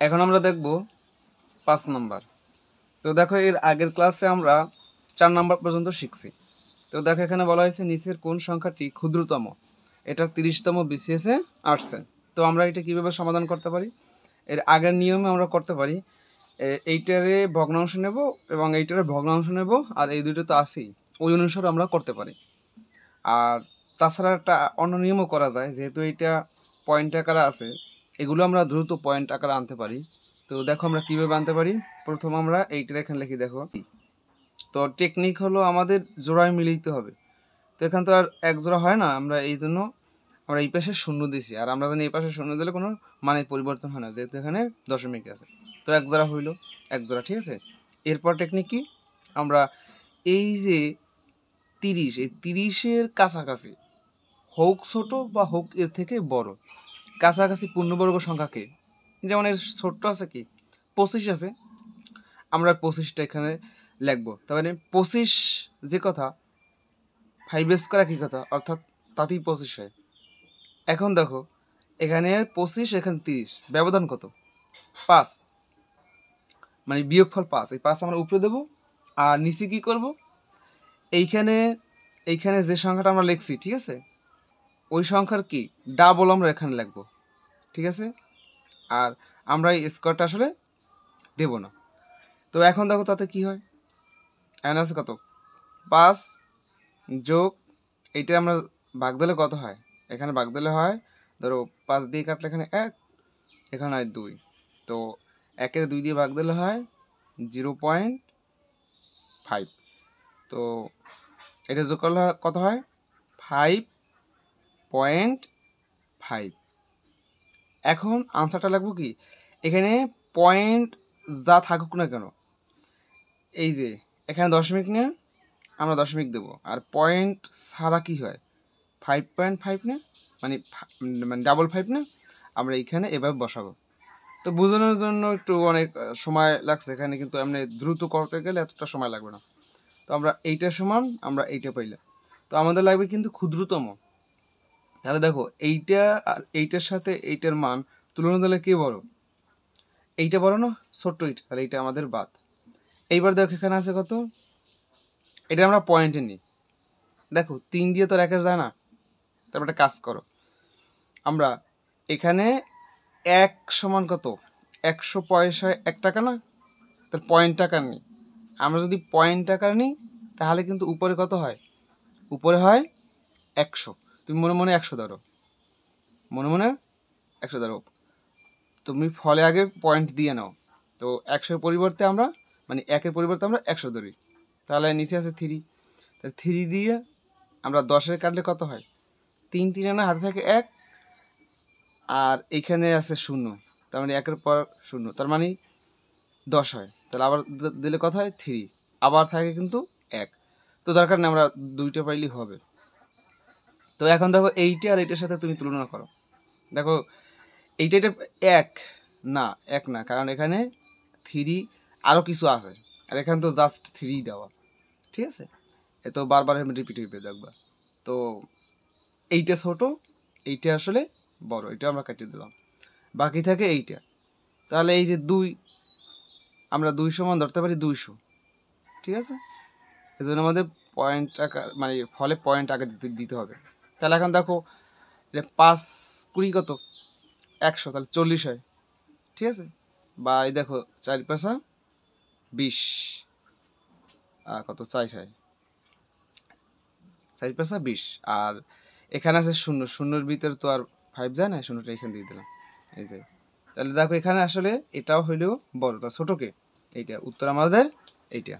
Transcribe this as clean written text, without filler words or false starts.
এখন আমরা দেখব 5 নাম্বার। তো দেখো এর আগের ক্লাসে আমরা 4 নাম্বার পর্যন্ত শিখছি। তো দেখো এখানে বলা হয়েছে নিচের কোন সংখ্যাটি ক্ষুদ্রতম, এটা 30তম বিসিএসে আসছে। তো আমরা এটা কিভাবে সমাধান করতে পারি, এর আগের নিয়মে আমরা করতে পারি। এইটারে ভগ্নাংশ নেব এবং এইটারে ভগ্নাংশ নেব, আর এই দুটো তো আছেই, ওই অনুসারে আমরা করতে পারি। আর তাছাড়া একটা অন্য নিয়মও করা যায়, যেহেতু এইটা পয়েন্ট আকারে আছে, এগুলো আমরা দ্রুত পয়েন্ট আকারে আনতে পারি। তো দেখো আমরা কীভাবে আনতে পারি। প্রথম আমরা এইটার এখানে লিখি, দেখো। তো টেকনিক হলো আমাদের জোড়ায় মিলিতে হবে। তো এখান তো আর এক জোড়া হয় না, আমরা এই জন্য আমরা এই পাশে শূন্য দিছি, আর আমরা জানি এই পাশে শূন্য দিলে কোনো মানে পরিবর্তন হয় না, যেহেতু এখানে দশমিক আছে। তো এক জোড়া হইল, এক জোড়া, ঠিক আছে। এরপর টেকনিক কি, আমরা এই যে 30, এই 30-এর কাছাকাছি হোক ছোট বা হোক এর থেকে বড় কাছাকাছি পূর্ণবর্গ সংখ্যাকে, যেমন এর ছোট্ট আছে কি 25 আছে, আমরা 25টা এখানে লিখবো। তার মানে 25 যে কথা 5 স্কোয়ার একই কথা, অর্থাৎ তাতেই 25 হয়। এখন দেখো এখানে 25, এখানে 30, ব্যবধান কত? 5, মানে বিয়োগফল 5। এই 5 আমরা উপরে দেবো, আর নিচে কি করব, এইখানে যে সংখ্যাটা আমরা লিখছি, ঠিক আছে, ওই সংখ্যার কি ডাবল আমরা এখানে লিখবো, ঠিক আছে। আর আমরা এই স্কোয়ারটা আসলে দেব না। তো এখন দেখো তাতে কি হয়, এখানে আছে কত 5 যোগ এইটা আমরা ভাগ দিলে কত হয়, এখানে ভাগ দিলে হয়, ধরো 5 দিয়ে কাটলে এখানে 1, এখানে হয় 2। তো 1-এর 2 দিয়ে ভাগ দিলে হয় 0.5। তো এটা যোগ করলে কত হয় 5.5। এখন আনসারটা লাগবো কি, এখানে পয়েন্ট যা থাকুক না কেন, এই যে এখানে দশমিক নিয়ে আমরা দশমিক দেবো, আর পয়েন্ট ছাড়া কি হয় 5.5 না, মানে ডাবল 5 না, আমরা এইখানে এভাবে বসাবো। তো বোঝানোর জন্য একটু অনেক সময় লাগছে এখানে, কিন্তু এমনি দ্রুত করতে গেলে এতটা সময় লাগবে না। তো আমরা এইটার সমান আমরা এইটা পাইলাম। তো আমাদের লাগবে কিন্তু ক্ষুদ্রতম। তাহলে দেখো এইটা আর এইটার সাথে এইটার মান তুলনা দিলে কে বড়, এইটা বড় না ছোট্ট এইটা, তাহলে এইটা আমাদের বাদ। এইবার দেখো এখানে আছে কত, এটা আমরা পয়েন্টে নিই। দেখো 3 দিয়ে তো 1 যায় না, তারপর একটা কাজ করো, আমরা এখানে 1 সমান কত 100 পয়সায় 1 টাকা না, তার পয়েন্ট টাকা নিই। আমরা যদি পয়েন্ট টাকা নিই তাহলে কিন্তু উপরে কত হয়, উপরে হয় 100। তুমি মনে মনে 100 ধরো, মনে মনে 100 ধরো, তুমি ফলে আগে পয়েন্ট দিয়ে নাও। তো 100-এর পরিবর্তে আমরা, মানে 1-এর পরিবর্তে আমরা 100 ধরি, তাহলে নিচে আছে 3। তাহলে 3 দিয়ে আমরা 10-এর কাটলে কত হয়, 3 3 আনা হাতে থাকে 1, আর এইখানে আছে 0, তার মানে 1-এর পর 0, তার মানে 10 হয়। তাহলে আবার দিলে কত হয় 3, আবার থাকে কিন্তু 1। তো দরকার নেই, আমরা 2টা পাইলেই হবে। তো এখন দেখো এইটা আর এইটার সাথে তুমি তুলনা করো, দেখো এইটা 1 না, 1 না, কারণ এখানে 3 আরও কিছু আছে, আর এখানে তো জাস্ট 3 দেওয়া, ঠিক আছে। এ তো বারবার রিপিট হইবে দেখবা। তো এইটা ছোট, এইটা আসলে বড়, এটা আমরা কেটে দিলাম, বাকি থাকে এইটা। তাহলে এই যে 2, আমরা 2 সমান ধরতে পারি 200, ঠিক আছে। এই জন্য আমাদের পয়েন্ট টাকা, মানে ফলে পয়েন্ট আগে দিতে হবে। তাহলে এখন দেখো 5 20 কত 100, তাহলে 40 হয়, ঠিক আছে। বা এই দেখো 4 5 20, কত 4 হয়, 4 5 20, আর এখানে আছে 0, 0-এর ভিতরে তো আর 5 যায় না, 0টা এখানে দিয়ে দিলাম, এই যে। তাহলে দেখো এখানে আসলে এটাও হইলেও বড়, তা ছোটকে এইটা, উত্তর আমাদের এইটা।